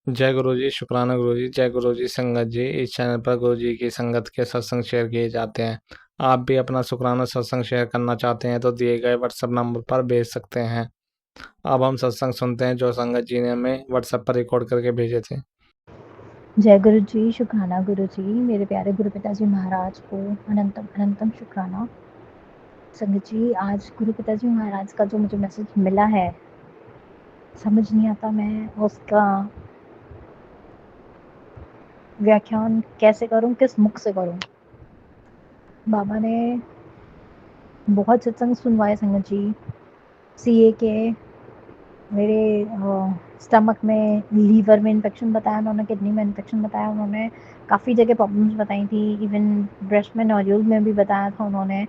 जय गुरु जी, शुक्राना गुरु जी, जय गुरु जी संगत जी। इस चैनल पर गुरु जी की संगत के सत्संग शेयर किए जाते हैं। आप भी अपना शुक्राना सत्संग शेयर करना चाहते हैं तो दिए गए व्हाट्सएप नंबर पर भेज सकते हैं। अब हम सत्संग सुनते हैं जो संगत जी ने हमें व्हाट्सएप पर रिकॉर्ड करके भेजे थे। जय गुरु जी, शुक्राना गुरु जी। मेरे प्यारे गुरु पिताजी महाराज को अनंतम अनंतम शुक्राना। संगत जी, आज गुरु पिताजी महाराज का जो मुझे मैसेज मिला है, समझ नहीं आता मैं उसका व्याख्यान कैसे करूं, किस मुख से करूं। बाबा ने बहुत सत्संग सुनवाए संगत जी। सीए के मेरे स्टमक में, लीवर में इन्फेक्शन बताया उन्होंने, किडनी में इन्फेक्शन बताया उन्होंने, काफ़ी जगह प्रॉब्लम्स बताई थी, इवन ब्रेस्ट में नोड्यूल में भी बताया था उन्होंने।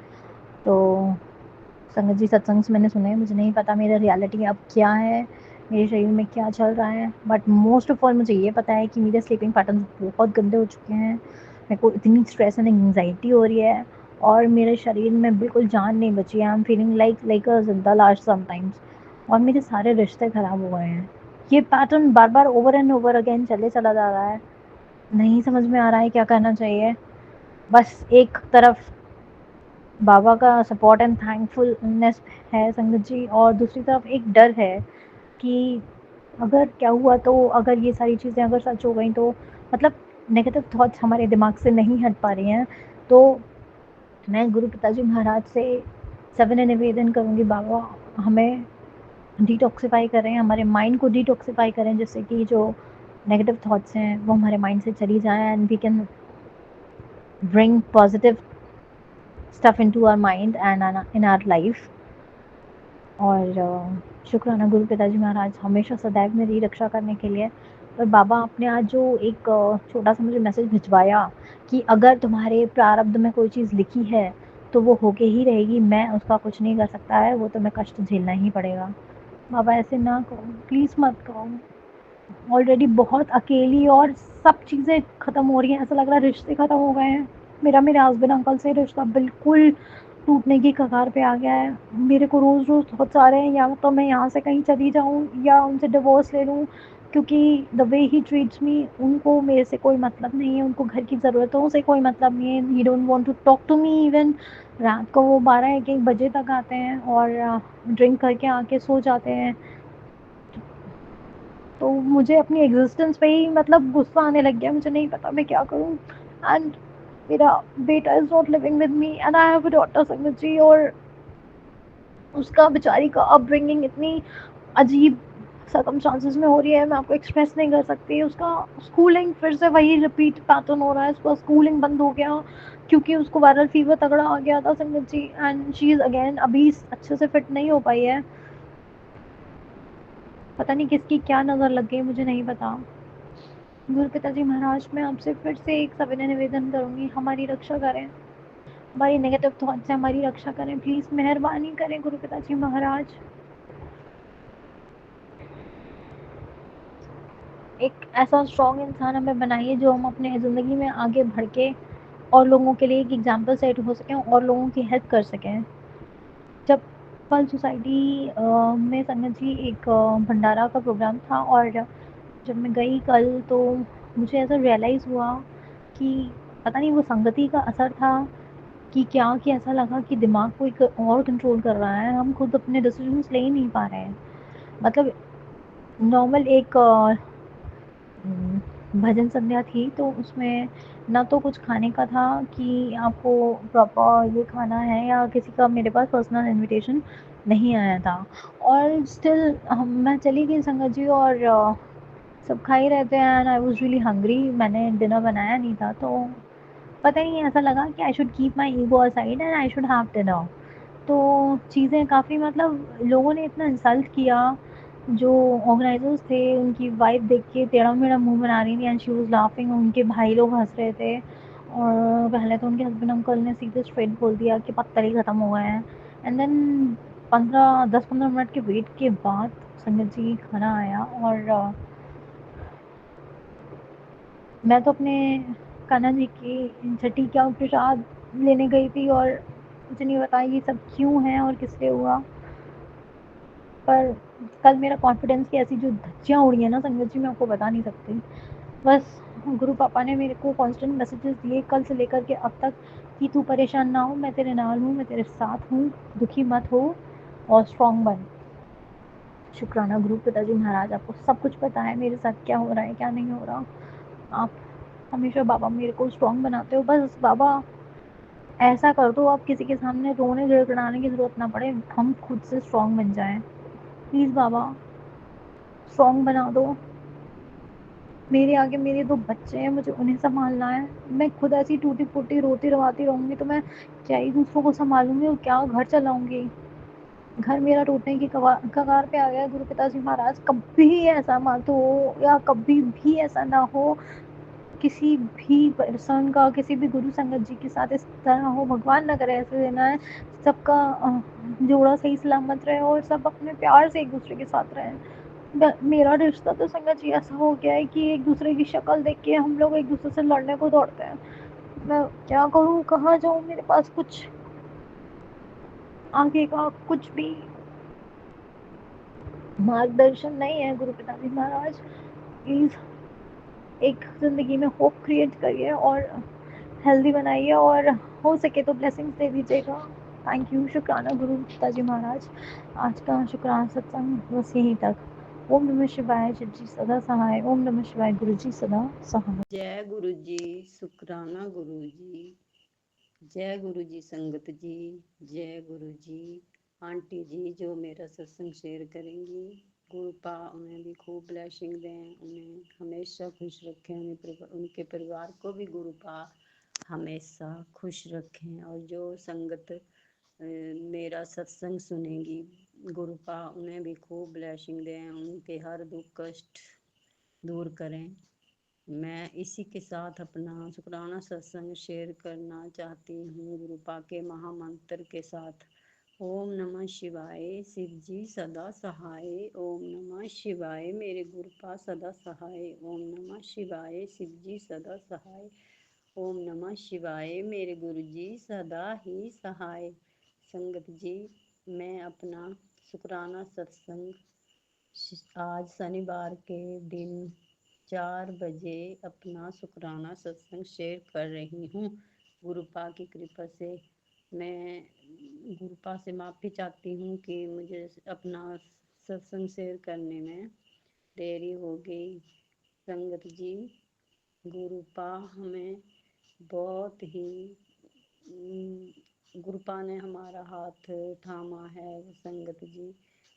तो संगत जी सत्संग मैंने सुने, मुझे नहीं पता मेरा रियलिटी अब क्या है, मेरे शरीर में क्या चल रहा है, बट मोस्ट ऑफ ऑल मुझे ये पता है कि मेरे स्लीपिंग पैटर्न बहुत गंदे हो चुके हैं। मेरे को इतनी स्ट्रेस एंड एंग्जाइटी हो रही है और मेरे शरीर में बिल्कुल जान नहीं बची है। आई एम फीलिंग लाइक अ जिंदा लाश समटाइम्स। और मेरे सारे रिश्ते ख़राब हो गए हैं। ये pattern bar bar over and over again चला जा रहा है। नहीं समझ में आ रहा है क्या करना चाहिए। बस एक तरफ बाबा का सपोर्ट एंड थैंकफुलनेस है संगत जी, और दूसरी तरफ एक डर है कि अगर क्या हुआ तो, अगर ये सारी चीज़ें अगर सच हो गई तो, मतलब नेगेटिव थॉट्स हमारे दिमाग से नहीं हट पा रही हैं। तो मैं गुरु पिताजी महाराज से सविनय निवेदन करूँगी, बाबा हमें डिटॉक्सिफाई करें, हमारे माइंड को डिटॉक्सिफाई करें, जिससे कि जो नेगेटिव थॉट्स हैं वो हमारे माइंड से चली जाएं and we can bring positive stuff into our mind and in our life. और शुक्राना गुरु पिताजी महाराज हमेशा सदैव मेरी रक्षा करने के लिए। पर बाबा आपने आज जो एक छोटा सा मुझे मैसेज भिजवाया कि अगर तुम्हारे प्रारब्ध में कोई चीज़ लिखी है तो वो होके ही रहेगी, मैं उसका कुछ नहीं कर सकता है, वो तुम्हें कष्ट झेलना ही पड़ेगा। बाबा ऐसे ना करो, प्लीज़ मत करो। ऑलरेडी बहुत अकेली और सब चीज़ें ख़त्म हो रही हैं, ऐसा लग रहा है रिश्ते ख़त्म हो गए हैं। मेरे हस्बैंड अंकल से रिश्ता बिल्कुल टूटने की कगार पे आ गया है। मेरे को रोज़ रोज़ थॉट्स आ रहे हैं, या तो मैं यहाँ से कहीं चली जाऊँ या उनसे डिवोर्स ले लूँ, क्योंकि the way he treats me, उनको मेरे से कोई मतलब नहीं है, उनको घर की ज़रूरतों से कोई मतलब नहीं है। He don't want to talk to me even. रात को वो 12-1 बजे तक आते हैं और ड्रिंक करके आके सो जाते हैं। तो मुझे अपनी एग्जिस्टेंस पे ही मतलब गुस्सा आने लग गया, मुझे नहीं पता मैं क्या करूँ। एंड मेरा बेटा is not living with me and I have a daughter संगत जी, और उसका बेचारी का अपब्रिंगिंग इतनी अजीब सर्कमस्टांसेस में हो रही है, मैं आपको एक्सप्रेस नहीं कर सकती। उसका स्कूलिंग फिर से वही रिपीट पैटर्न हो रहा है, उसका स्कूलिंग बंद हो गया क्योंकि उसको वायरल फीवर तगड़ा आ गया था संगत जी, एंड शी इज़ अगेन अभी अच्छे से फिट नहीं हो पाई है। पता नहीं किसकी क्या नज़र लग गई, मुझे नहीं पता। गुरु पिताजी महाराज मैं आपसे फिर से एक सविनय निवेदन करूंगी, हमारी रक्षा करें। हमारी नेगेटिव थॉट से हमारी रक्षा करें, प्लीज़ मेहरबानी करें गुरु पिताजी महाराज। एक ऐसा स्ट्रॉन्ग इंसान हमें बनाइए जो हम अपने ज़िंदगी में आगे बढ़ के और लोगों के लिए एक एग्जाम्पल सेट हो सकें और लोगों की हेल्प कर सकें। जब पल सोसाइटी में संगत जी एक भंडारा का प्रोग्राम था, और जब मैं गई कल तो मुझे ऐसा रियलाइज़ हुआ कि पता नहीं वो संगति का असर था कि क्या, कि ऐसा लगा कि दिमाग को एक और कंट्रोल कर रहा है, हम खुद अपने डिसीजंस ले ही नहीं पा रहे हैं। मतलब नॉर्मल एक भजन संध्या थी तो उसमें ना तो कुछ खाने का था कि आपको प्रॉपर ये खाना है, या किसी का मेरे पास पर्सनल इनविटेशन नहीं आया था। और स्टिल हम मैं चली गई संगत जी, और सब खा ही रहे थे and I was really hungry. मैंने डिनर बनाया नहीं था, तो पता नहीं ऐसा लगा कि I should keep my ego aside and I should have dinner. तो चीज़ें काफ़ी, मतलब लोगों ने इतना इंसल्ट किया। जो ऑर्गेनाइजर्स थे उनकी वाइफ देख के टेढ़ा मेढ़ा मुंह बना रही थी एंड शी वाज लाफिंग, उनके भाई लोग हंस रहे थे। और पहले तो उनके हस्बैंड अंकल ने सीधे स्ट्रेट बोल दिया कि पत्थर ही ख़त्म हो गए हैं। एंड देन 10-15 मिनट के वेट के बाद संगत जी खाना आया, और मैं तो अपने कान्हा जी की छठी का प्रसाद लेने गई थी, और मुझे नहीं पता ये सब क्यों है और किस लिए हुआ। पर कल मेरा कॉन्फिडेंस की ऐसी जो धज्जियाँ उड़ी हैं ना संगत जी, मैं आपको बता नहीं सकती। बस गुरु पापा ने मेरे को कांस्टेंट मैसेजेस दिए कल से लेकर के अब तक कि तू परेशान ना हो, मैं तेरे नाल हूँ, मैं तेरे साथ हूँ, दुखी मत हो और स्ट्रॉन्ग बन। शुक्राना गुरु पिताजी महाराज, आपको सब कुछ पता है मेरे साथ क्या हो रहा है क्या नहीं हो रहा। आप हमेशा बाबा मेरे को स्ट्रॉन्ग बनाते हो। बस बाबा ऐसा कर दो आप किसी के सामने रोने गिड़गिड़ाने की ज़रूरत ना पड़े, हम खुद से स्ट्रॉन्ग बन जाएं। प्लीज़ बाबा स्ट्रॉन्ग बना दो। मेरे आगे मेरे 2 बच्चे हैं, मुझे उन्हें सँभालना है। मैं खुद ऐसी टूटी-फूटी रोती-रवाती रहूँगी तो मैं क्या ही दूसरों को सँभालूँगी और क्या घर चलाऊँगी। घर मेरा टूटने की कगार पे आ गया है गुरु पिताजी महाराज। कभी ऐसा मत हो या कभी भी ऐसा ना हो किसी भी पर्सन का, किसी भी गुरु संगत जी के साथ इस तरह हो। भगवान ना करे ऐसे दिन आए। सबका जोड़ा सही सलामत रहे और सब अपने प्यार से एक दूसरे के साथ रहें। मेरा रिश्ता तो संगत जी ऐसा हो गया है कि एक दूसरे की शक्ल देख के हम लोग एक दूसरे से लड़ने को दौड़ते हैं। मैं क्या करूँ, कहाँ जाऊँ, मेरे पास कुछ आगे का कुछ भी मार्गदर्शन नहीं है गुरु पिताजी महाराज। प्लीज़ एक ज़िंदगी में होप क्रिएट करिए और हेल्दी बनाइए और हो सके तो ब्लेसिंग्स दे दीजिएगा। Thank you. शुक्राना गुरु पिताजी महाराज। आज का शुक्राना सत्संग बस यहीं तक। ओम नमः शिवाय। शिव जी सदा सहाय। ओम नमः शिवाय। गुरु जी सदा सहाय। जय गुरु जी। शुक्राना गुरु जी। जय गुरु जी। संगत जी जय गुरु जी। आंटी जी जो मेरा सत्संग शेयर करेंगी, गुरु पा उन्हें भी खूब ब्लेसिंग दें, उन्हें हमेशा खुश रखें, उनके परिवार को भी गुरु पा हमेशा खुश रखें। और जो संगत मेरा सत्संग सुनेगी, गुरु पा उन्हें भी खूब ब्लेसिंग दें, उनके हर दुख कष्ट दूर करें। मैं इसी के साथ अपना शुक्राना सत्संग शेयर करना चाहती हूँ गुरु पा के महामंत्र के साथ। ओम नमः शिवाय। शिव जी सदा सहाय। ओम नमः शिवाय। मेरे गुरु पा सदा सहाय। ओम नमः शिवाय। शिव जी सदा सहाय। ओम नमः शिवाय। मेरे गुरु जी सदा ही सहाय। संगत जी, मैं अपना शुक्राना सत्संग आज शनिवार के दिन 4 बजे अपना शुक्राना सत्संग शेयर कर रही हूँ। गुरुपा की कृपा से मैं गुरुपा से माफ़ी चाहती हूँ कि मुझे अपना सत्संग शेयर करने में देरी हो गई। संगत जी, गुरुपा हमें बहुत ही गुरुपा ने हमारा हाथ थामा है। संगत जी,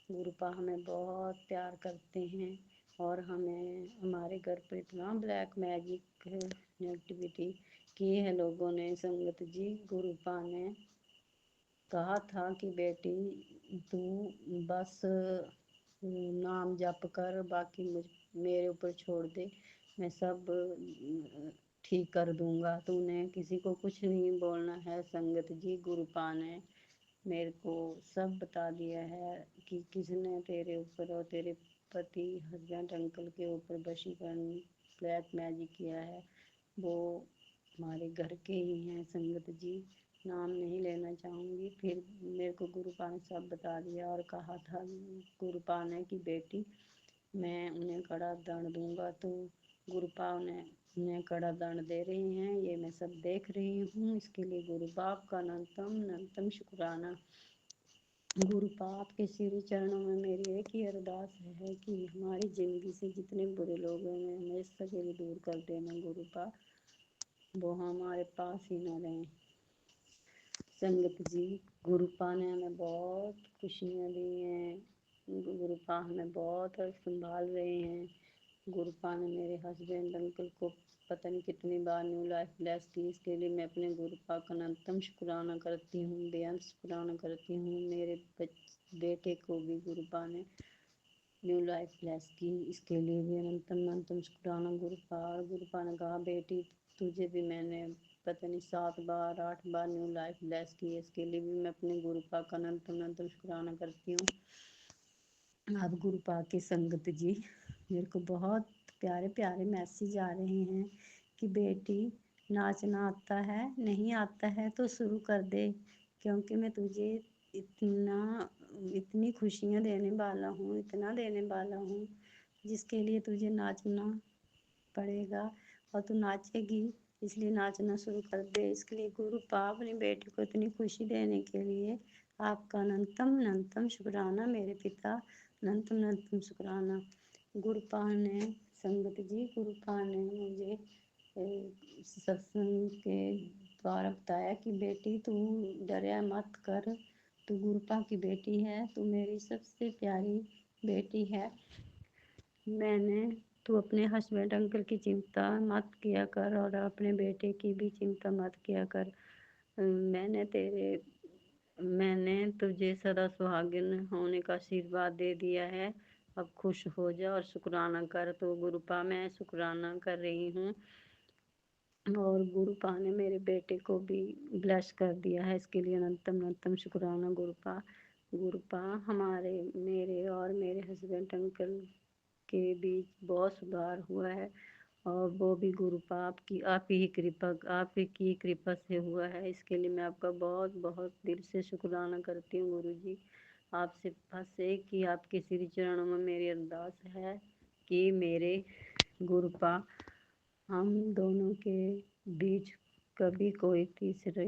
गुरुपा हमें बहुत प्यार करते हैं और हमें हमारे घर पर इतना ब्लैक मैजिक नेगेटिविटी की है लोगों ने। संगत जी, गुरुपा ने कहा था कि बेटी तू बस नाम जप कर, बाकी मेरे ऊपर छोड़ दे, मैं सब ठीक कर दूंगा, तूने किसी को कुछ नहीं बोलना है। संगत जी, गुरुपा ने मेरे को सब बता दिया है कि किसने तेरे ऊपर और तेरे पति हस्बैंड अंकल के ऊपर वशीकरण ब्लैक मैजिक किया है। वो हमारे घर के ही हैं। संगत जी, नाम नहीं लेना चाहूँगी। फिर मेरे को गुरुपा ने सब बता दिया और कहा था गुरुपा ने कि बेटी मैं उन्हें कड़ा दंड दूंगा, तो गुरुपा उन्हें कड़ा दंड दे रही हैं, ये मैं सब देख रही हूँ। इसके लिए गुरु बाप का अनंतम शुक्राना। गुरु बाप के श्री चरणों में मेरी एक ही अरदास है कि हमारी ज़िंदगी से जितने बुरे लोग हैं उन्हें हमेशा के लिए दूर कर देना गुरु बाप, वो हमारे पास ही ना रहें। संगत जी, गुरुपा ने हमें बहुत खुशियाँ दी हैं, गुरुपा हमें बहुत संभाल रहे हैं। गुरुपा ने मेरे हस्बैंड अंकल को पता नहीं कितनी बार न्यू लाइफ ब्लेस की। इसके लिए मैं अपने गुरुपा का अनंतम शुक्राना करती हूँ, बेअंत शुक्राना करती हूँ। मेरे बेटे को भी गुरुपा ने न्यू लाइफ ब्लेस की, इसके लिए भी अनंतम शुक्राना गुरुपा। गुरुपा ने कहा बेटी तुझे भी मैंने पता नहीं 7 बार 8 बार न्यू लाइफ ब्लेस की है, इसके लिए भी मैं अपने गुरुपा का अनंतम शुक्राना करती हूँ। अब गुरुपा की संगत जी, मेरे को बहुत प्यारे प्यारे मैसेज आ रहे हैं कि बेटी नाचना आता है, नहीं आता है तो शुरू कर दे, क्योंकि मैं तुझे इतना इतनी खुशियाँ देने वाला हूँ, इतना देने वाला हूँ, जिसके लिए तुझे नाचना पड़ेगा और तू नाचेगी, इसलिए नाचना शुरू कर दे। इसके लिए गुरुपा अपनी बेटी को इतनी खुशी देने के लिए आपका अनंतम अनंतम शुक्राना मेरे पिता, अनंतम अनंतम शुक्राना। गुरुपा ने संगत जी, गुरुपा ने मुझे सत्संग के द्वारा बताया कि बेटी तू डरे मत कर, तू गुरुपा की बेटी है, तू मेरी सबसे प्यारी बेटी है। तू अपने हस्बैंड अंकल की चिंता मत किया कर और अपने बेटे की भी चिंता मत किया कर। मैंने तुझे सदा सुहागिन होने का आशीर्वाद दे दिया है। अब खुश हो जा और शुक्राना कर। तो गुरुपा मैं शुक्राना कर रही हूँ और गुरुपा ने मेरे बेटे को भी ब्लेस कर दिया है, इसके लिए अनंतम अनंतम शुक्राना गुरुपा। गुरुपा मेरे और मेरे हस्बैंड अंकल के बीच बहुत सुधार हुआ है और वो भी गुरुपा आप ही की कृपा से हुआ है। इसके लिए मैं आपका बहुत बहुत दिल से शुक्राना करती हूँ गुरुजी। आपसे बस एक ही आपके श्री चरणों में मेरी अरदास है कि मेरे गुरुपा हम दोनों के बीच कभी कोई तीसरा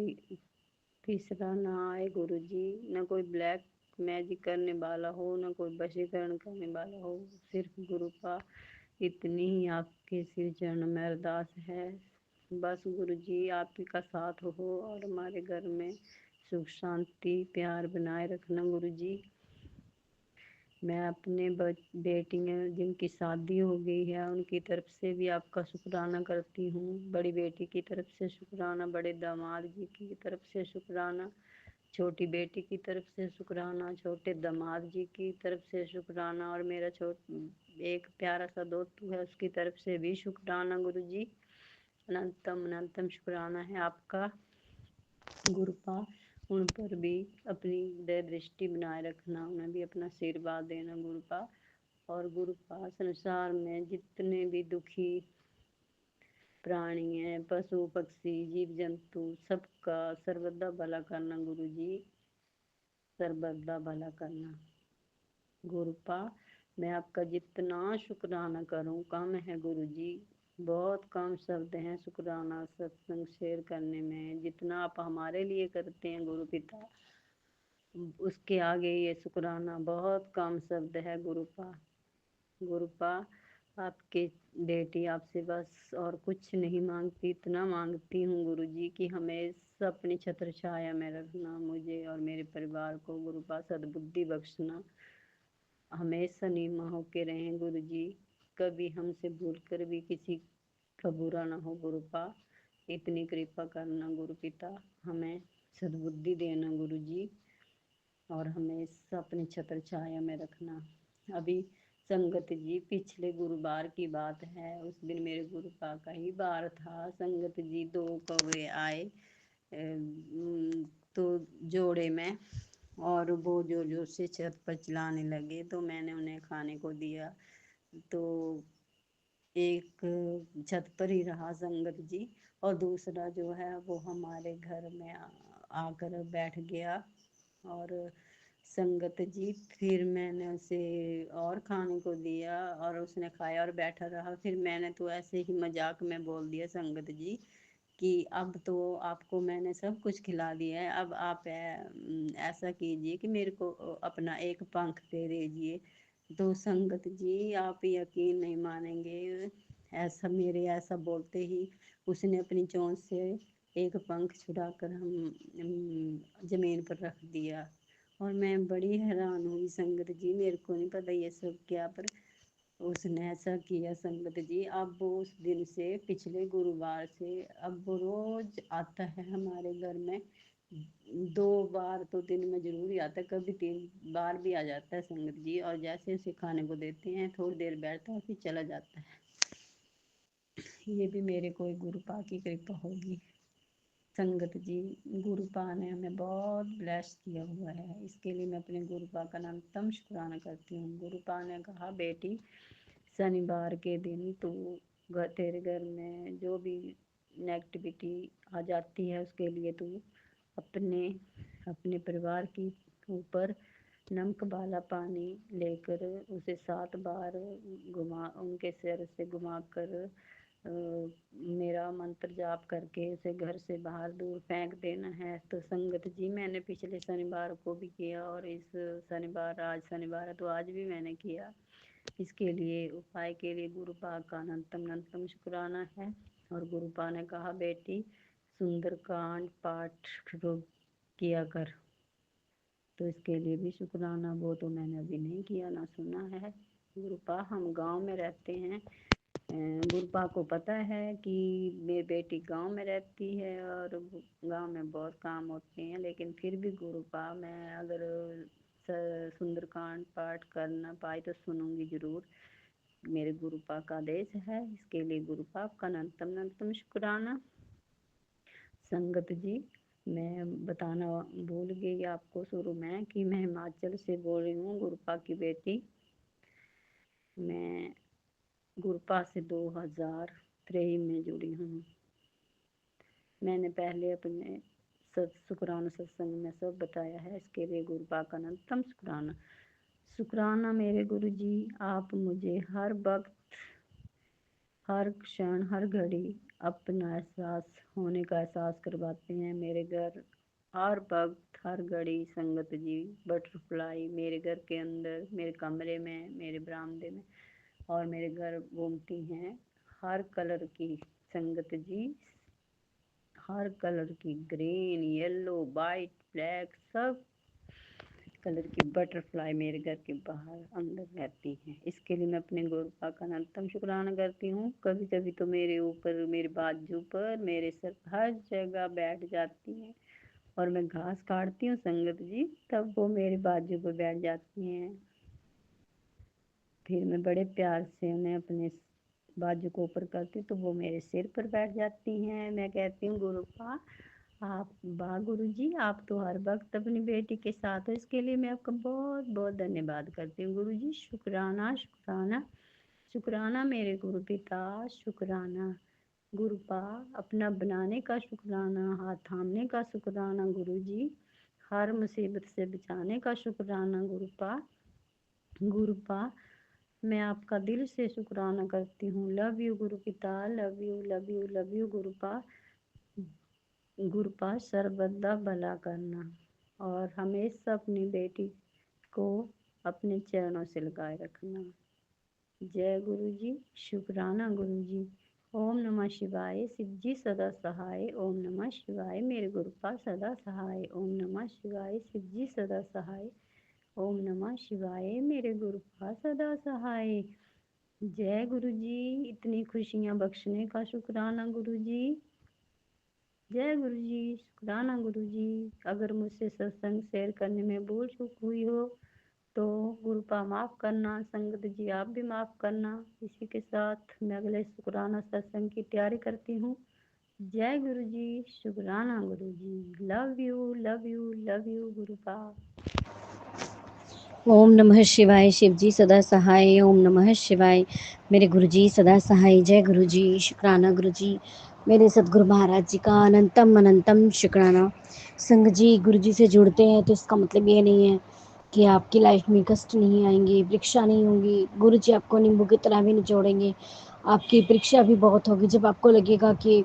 ना आए गुरुजी, न कोई ब्लैक मैजिक करने वाला हो, न कोई वशीकरण करने वाला हो, सिर्फ गुरुपा। इतनी ही आपके श्री चरण में अरदास है। बस गुरुजी आप ही का साथ हो और हमारे घर में सुख शांति प्यार बनाए रखना गुरुजी। मैं अपने बेटियाँ जिनकी शादी हो गई है उनकी तरफ से भी आपका शुक्राना करती हूँ। बड़ी बेटी की तरफ से शुक्राना, बड़े दामाद जी की तरफ से शुक्राना, छोटी बेटी की तरफ से शुक्राना, छोटे दामाद जी की तरफ से शुक्राना और मेरा एक प्यारा सा दोस्त है उसकी तरफ से भी शुक्राना गुरुजी। अनंतम अनंतम शुक्राना है आपका गुरुपा। उन पर भी अपनी दया दृष्टि बनाए रखना, उन्हें भी अपना आशीर्वाद देना गुरुपा। और गुरुपा संसार में जितने भी दुखी प्राणी हैं, पशु पक्षी जीव जंतु, सबका सर्वदा भला करना गुरुजी, सर्वदा भला करना गुरुपा। मैं आपका जितना शुक्राना करूं कम है गुरुजी, बहुत कम शब्द हैं शुक्राना सत्संग शेयर करने में। जितना आप हमारे लिए करते हैं गुरु पिता, उसके आगे ये शुक्राना बहुत कम शब्द है गुरुपा। गुरुपा आपके बेटी आपसे बस और कुछ नहीं मांगती, इतना मांगती हूँ गुरुजी कि हमेशा अपनी छत्र छाया में रखना मुझे और मेरे परिवार को गुरुपा, सद्बुद्धि बख्शना, हमेशा नीमा होके रहें गुरुजी। कभी हमसे भूल कर भी किसी का बुरा ना हो गुरुपा, इतनी कृपा करना गुरु पिता, हमें सद्बुद्धि देना गुरुजी और हमेशा अपनी छत्र छाया में रखना। अभी संगत जी पिछले गुरुवार की बात है, उस दिन मेरे गुरुपा का ही बार था। संगत जी 2 कौवे आए तो जोड़े में, और वो जोर जोर से छत पर चिल्लाने लगे तो मैंने उन्हें खाने को दिया। तो एक छत पर ही रहा संगत जी और दूसरा जो है वो हमारे घर में आकर बैठ गया। और संगत जी फिर मैंने उसे और खाने को दिया और उसने खाया और बैठा रहा। फिर मैंने तो ऐसे ही मजाक में बोल दिया संगत जी कि अब तो आपको मैंने सब कुछ खिला दिया है, अब आप ऐसा कीजिए कि मेरे को अपना एक पंख दे दीजिए। तो संगत जी आप यकीन नहीं मानेंगे, ऐसा बोलते ही उसने अपनी चोंच से एक पंख छुड़ाकर जमीन पर रख दिया। और मैं बड़ी हैरान हुई संगत जी, मेरे को नहीं पता ये सब क्या, पर उसने ऐसा किया संगत जी। अब वो उस दिन से, पिछले गुरुवार से, अब वो रोज आता है हमारे घर में। 2 बार तो दिन में जरूर ही आता है, कभी 3 बार भी आ जाता है संगत जी। और जैसे उसे खाने को देते हैं थोड़ी देर बैठता है फिर चला जाता है। ये भी मेरे कोई गुरुपा की कृपा होगी संगत जी। गुरुपा ने हमें बहुत ब्लेस किया हुआ है, इसके लिए मैं अपने गुरुपा का अनंतम शुक्राना करती हूँ। गुरुपा ने कहा बेटी शनिवार के दिन तू तेरे घर में जो भी नेगेटिविटी आ जाती है उसके लिए तू अपने अपने परिवार के ऊपर नमक वाला पानी लेकर उसे 7 बार उनके सिर से घुमाकर मेरा मंत्र जाप करके उसे घर से बाहर दूर फेंक देना है। तो संगत जी, मैंने पिछले शनिवार को भी किया और इस शनिवार, आज शनिवार है तो आज भी मैंने किया। इसके लिए उपाय के लिए गुरुपा का अनंतम शुक्राना है। और गुरुपा ने कहा, बेटी सुंदरकांड पाठ किया कर। तो इसके लिए भी शुक्राना। वो तो मैंने अभी नहीं किया, ना सुना है। गुरुपा, हम गांव में रहते हैं। गुरुपा को पता है कि मेरी बेटी गांव में रहती है और गांव में बहुत काम होते हैं, लेकिन फिर भी गुरुपा, मैं अगर सुंदरकांड पाठ कर ना पाई तो सुनूंगी जरूर। मेरे गुरुपा का आदेश है। इसके लिए गुरुपा का अनंतम शुक्राना। संगत जी, मैं बताना भूल गई आपको शुरू में कि मैं हिमाचल से बोल रही हूँ, गुरुपा की बेटी। मैं गुरुपा से 2023 में जुड़ी हूँ। मैंने पहले अपने शुक्राना सत्संग में सब बताया है। इसके लिए गुरुपा का अनंतम शुक्राना। शुक्राना मेरे गुरु जी, आप मुझे हर वक्त, हर क्षण, हर घड़ी अपना एहसास होने का एहसास करवाते हैं। मेरे घर हर वक्त, हर घड़ी संगत जी बटरफ्लाई मेरे घर के अंदर, मेरे कमरे में, मेरे बरामदे में और मेरे घर घूमती हैं। हर कलर की संगत जी, हर कलर की, ग्रीन, येलो, वाइट, ब्लैक, सब कलर की बटरफ्लाई मेरे घर के बाहर अंदर रहती हैं। इसके लिए मैं अपने गुरुपा का अनंतम शुक्राना करती हूँ। कभी कभी तो मेरे ऊपर, मेरे बाजू पर, मेरे सर, हर जगह बैठ जाती हैं। और मैं घास काटती हूँ संगत जी, तब वो मेरे बाजू पर बैठ जाती हैं। फिर मैं बड़े प्यार से उन्हें अपने बाजू को ऊपर करती हूँ तो वो मेरे सिर पर बैठ जाती हैं। मैं कहती हूँ, गुरुपा आप, वाह गुरु जी, आप तो हर वक्त अपनी बेटी के साथ हो। इसके लिए मैं आपका बहुत बहुत धन्यवाद करती हूँ गुरु जी। शुक्राना शुक्राना शुक्राना मेरे गुरु पिता, शुक्राना। गुरुपा, अपना बनाने का शुक्राना, हाथ थामने का शुक्राना गुरु जी। हर मुसीबत से बचाने का शुक्राना गुरुपा। गुरुपा, मैं आपका दिल से शुक्राना करती हूँ। लव यू गुरु पिता, love you love you love you गुरुपा। गुरुपा, सर्वदा भला करना और हमेशा अपनी बेटी को अपने चरणों से लगाए रखना। जय गुरु जी। शुक्राना गुरु जी। ओम नमः शिवाय। शिव जी सदा सहाय। ओम नमः शिवाय। मेरे गुरुपा सदा सहाय। ओम नमः शिवाय। शिव जी सदा सहाय। ओम नमः शिवाय। मेरे गुरुपा सदा सहाय। जय गुरु जी। इतनी खुशियाँ बख्शने का शुक्राना गुरु जी। जय गुरु जी। शुक्राना गुरु जी। अगर मुझसे सत्संग शेयर करने में भूल चूक हुई हो तो गुरुपा माफ़ करना। संगत जी आप भी माफ़ करना। इसी के साथ मैं अगले शुक्राना सत्संग की तैयारी करती हूँ। जय गुरु जी। शुक्राना गुरु जी। Love you love you love you गुरुपा। ओम नमः शिवाय। शिव जी सदा सहाय। ओम नमः शिवाय। मेरे गुरु जी सदा सहाय। जय गुरु जी। शुक्राना गुरु जी। मेरे सतगुरु महाराज जी का अनंतम शुक्राना। संग जी, गुरु जी से जुड़ते हैं तो इसका मतलब ये नहीं है कि आपकी लाइफ में कष्ट नहीं आएंगे, परीक्षा नहीं होंगी। गुरु जी आपको नींबू की तरह भी निचोड़ेंगे। आपकी परीक्षा भी बहुत होगी जब आपको लगेगा कि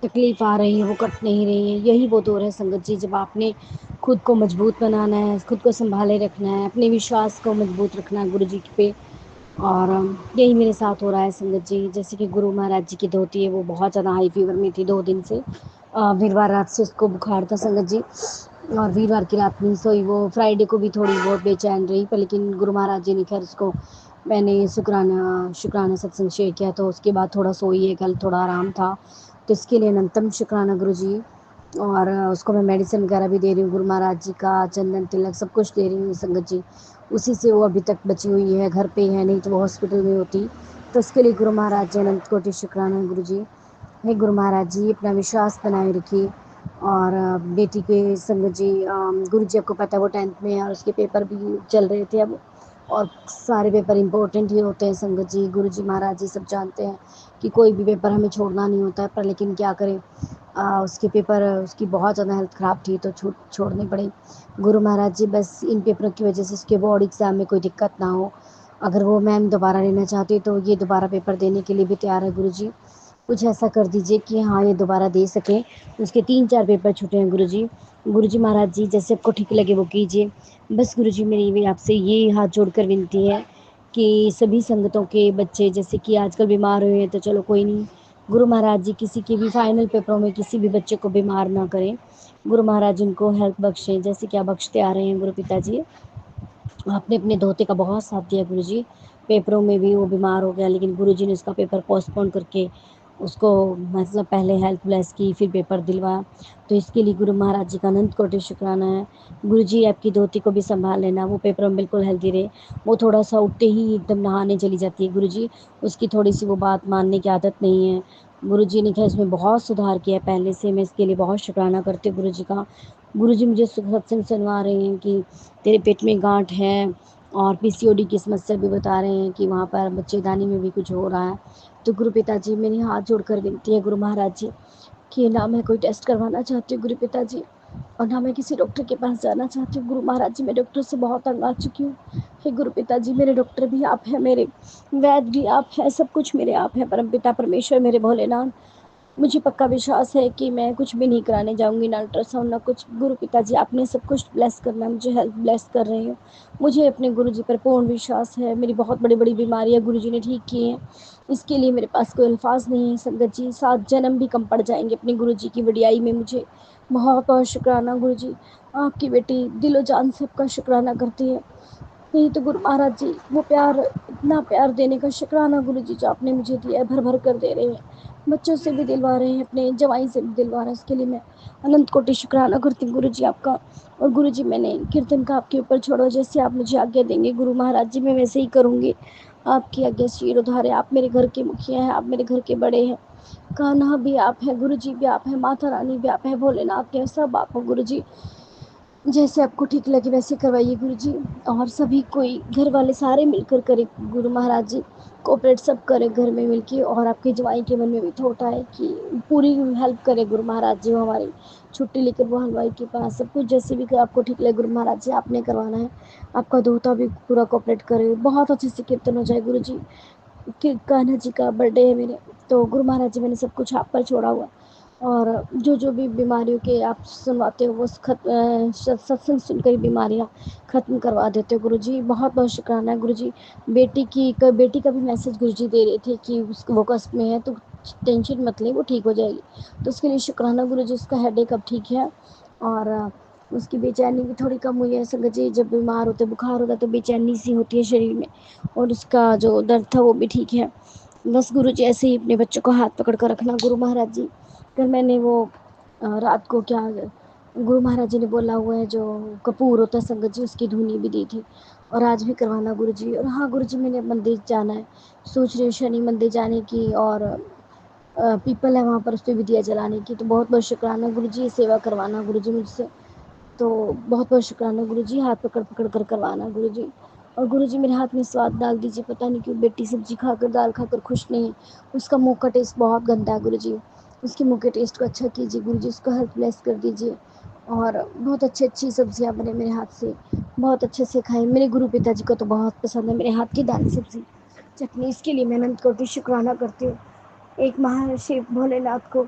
तकलीफ आ रही है, वो कट नहीं रही है। यही वो दौर है संगत जी, जब आपने खुद को मजबूत बनाना है, खुद को संभाले रखना है, अपने विश्वास को मजबूत रखना है गुरु जी पे। और यही मेरे साथ हो रहा है संगत जी। जैसे कि गुरु महाराज जी की धोती है, वो बहुत ज़्यादा हाई फीवर में थी 2 दिन से। वीरवार रात से उसको बुखार था संगत जी, और वीरवार की रात नहीं सोई वो। फ्राइडे को भी थोड़ी बहुत बेचैन रही, पर लेकिन गुरु महाराज जी ने खैर उसको, मैंने शुक्राना सत्संग शेयर किया तो उसके बाद थोड़ा सोई है। कल थोड़ा आराम था, तो इसके लिए अनंतम शुक्राना गुरु जी। और उसको मैं मेडिसिन वगैरह भी दे रही हूँ। गुरु महाराज जी का चंदन तिलक सब कुछ दे रही हूँ संगत जी। उसी से वो अभी तक बची हुई है, घर पे है, नहीं तो वो हॉस्पिटल में होती। तो इसके लिए गुरु महाराज जी अनंत कोटि शुक्राना गुरु जी। हे गुरु महाराज जी, अपना विश्वास बनाए रखिए। और बेटी के संगत जी, गुरु जी आपको पता है वो 10th में है और उसके पेपर भी चल रहे थे अब, और सारे पेपर इम्पोर्टेंट ही होते हैं संगत जी। गुरु जी महाराज जी सब जानते हैं कि कोई भी पेपर हमें छोड़ना नहीं होता है, पर लेकिन क्या करें, उसके पेपर, उसकी बहुत ज़्यादा हेल्थ ख़राब थी तो छोड़ने पड़े। गुरु महाराज जी बस इन पेपरों की वजह से उसके बोर्ड एग्ज़ाम में कोई दिक्कत ना हो। अगर वो मैम दोबारा लेना चाहती तो ये दोबारा पेपर देने के लिए भी तैयार है गुरु जी। कुछ ऐसा कर दीजिए कि हाँ ये दोबारा दे सकें। उसके 3-4 पेपर छूटे हैं गुरु जी। गुरु जी महाराज जी जैसे आपको ठीक लगे वो कीजिए। बस गुरु जी मेरी भी आपसे ये हाथ जोड़कर विनती है कि सभी संगतों के बच्चे जैसे कि आजकल बीमार हुए हैं तो चलो कोई नहीं, गुरु महाराज जी किसी के भी फाइनल पेपरों में किसी भी बच्चे को बीमार ना करें। गुरु महाराज उनको हेल्थ बख्शें जैसे कि आप बख्शते आ रहे हैं गुरु पिताजी। आपने अपने धोते का बहुत साथ दिया गुरु जी। पेपरों में भी वो बीमार हो गया लेकिन गुरु जी ने उसका पेपर पोस्टपोन करके उसको मतलब पहले हेल्प ब्लेस की फिर पेपर दिलवाया। तो इसके लिए गुरु महाराज जी का अनंत कोटि शुक्राना है। गुरु जी आपकी धोती को भी संभाल लेना, वो पेपर में बिल्कुल हेल्दी रहे। वो थोड़ा सा उठते ही एकदम नहाने चली जाती है गुरु जी, उसकी थोड़ी सी वो बात मानने की आदत नहीं है। गुरु जी ने क्या इसमें बहुत सुधार किया पहले से, मैं इसके लिए बहुत शुक्राना करती हूँ गुरु जी का। गुरु जी मुझे सत्संग सुनवा रहे हैं कि तेरे पेट में गांठ है और पीसीओडी की समस्या भी बता रहे हैं कि वहाँ पर बच्चेदानी में भी कुछ हो रहा है। तो गुरु पिताजी मेरी हाथ जोड़कर विनती है गुरु महाराज जी कि ना मैं कोई टेस्ट करवाना चाहती हूँ गुरु पिताजी, और ना मैं किसी डॉक्टर के पास जाना चाहती हूँ गुरु महाराज जी। मैं डॉक्टर से बहुत तंग आ चुकी हूँ। हे गुरु पिताजी मेरे डॉक्टर भी आप हैं, मेरे वैद्य भी आप हैं, सब कुछ मेरे आप हैं। परमपिता परमेश्वर मेरे भोलेनाथ, मुझे पक्का विश्वास है कि मैं कुछ भी नहीं कराने जाऊंगी, ना अल्ट्रासाउंड ना कुछ। गुरु पिताजी आपने सब कुछ ब्लेस करना है, मुझे हेल्प ब्लेस कर रहे हो। मुझे अपने गुरु जी पर पूर्ण विश्वास है। मेरी बहुत बड़ी बड़ी बीमारियां गुरु जी ने ठीक की हैं, इसके लिए मेरे पास कोई अल्फाज नहीं है संगत जी। 7 जन्म भी कम पड़ जाएंगे अपने गुरु जी की वडियाई में। मुझे बहुत बहुत शुक्राना गुरु जी। आपकी बेटी दिलो जान से आपका शुक्राना करती है। नहीं तो गुरु महाराज जी वो प्यार, इतना प्यार देने का शुक्राना गुरु जी जो आपने मुझे दिया है, भर भर कर दे रहे हैं। बच्चों से भी दिलवा रहे हैं, अपने जवाई से भी दिलवा रहे हैं, उसके लिए मैं अनंत कोटि शुक्राना करती हूँ गुरु जी आपका। और गुरु जी मैंने कीर्तन का आपके ऊपर छोड़ो, जैसे आप मुझे आज्ञा देंगे गुरु महाराज जी मैं वैसे ही करूँगी। आपकी आज्ञा शीर उधारे, आप मेरे घर के मुखिया हैं, आप मेरे घर के बड़े हैं। कान्हा भी आप हैं, गुरु जी भी आप हैं, माता रानी भी आप हैं, भोलेनाथ के सब आप हो गुरु जी। जैसे आपको ठीक लगे वैसे करवाइए गुरु जी। और सभी कोई घर वाले सारे मिलकर करे गुरु महाराज जी, कोऑपरेट सब करे घर में मिलके। और आपके जवाई के मन में भी थोड़ा है कि पूरी हेल्प करे गुरु महाराज जी, वो हमारी छुट्टी लेकर वो हलवाई के पास सब कुछ जैसे भी आपको ठीक लगे गुरु महाराज जी आपने करवाना है। आपका दोता भी पूरा कोऑपरेट करे, बहुत अच्छे से कीर्तन हो जाए गुरु जी। कि कान्हा जी का बर्थडे है मेरे, तो गुरु महाराज जी मैंने सब कुछ आप पर छोड़ा हुआ। और जो जो भी बीमारियों के आप सुनवाते हो वो सत्संग सुनकर ही बीमारियाँ ख़त्म करवा देते हो गुरु जी। बहुत बहुत शुक्राना है गुरु जी। बेटी का भी मैसेज गुरु जी दे रहे थे कि उसको वो कष्ट में है तो टेंशन मत ले, वो ठीक हो जाएगी। तो उसके लिए शुक्राना गुरु जी। उसका हेडेक अब ठीक है और उसकी बेचैनी भी थोड़ी कम हुई है संगत जी। जब बीमार होते बुखार होता है तो बेचैनी सी होती है शरीर में, और उसका जो दर्द था वो भी ठीक है। बस गुरु जी ऐसे ही अपने बच्चों को हाथ पकड़ कर रखना गुरु महाराज जी। कल मैंने वो रात को क्या गुरु महाराज जी ने बोला हुआ है जो कपूर होता है संगत जी, उसकी धुनी भी दी थी। और आज भी करवाना गुरु जी। और हाँ गुरु जी मैंने मंदिर जाना है, सोच रही हूँ शनि मंदिर जाने की, और पीपल है वहाँ पर उस पर भी दिया जलाने की। तो बहुत बहुत शुक्राना गुरु जी, सेवा करवाना गुरु जी मुझसे। तो बहुत बहुत शुक्राना गुरु जी, हाथ पकड़ पकड़ कर करवाना गुरु जी। और गुरु जी मेरे हाथ में स्वाद डाल दीजिए, पता नहीं क्यों बेटी सब्जी खाकर दाल खाकर खुश नहीं है, उसका मुंह का टेस्ट बहुत गंदा है गुरु जी। उसके मुंह के टेस्ट को अच्छा कीजिए गुरु जी, उसको हेल्प ब्लेस कर दीजिए। और बहुत अच्छी सब्जियां बने मेरे हाथ से, बहुत अच्छे से खाए। मेरे गुरु पिताजी को तो बहुत पसंद है मेरे हाथ की दाल सब्जी चटनी, इसके लिए मैं अनंत कोटि शुक्राना करती हूँ एक महाशिव भोलेनाथ को।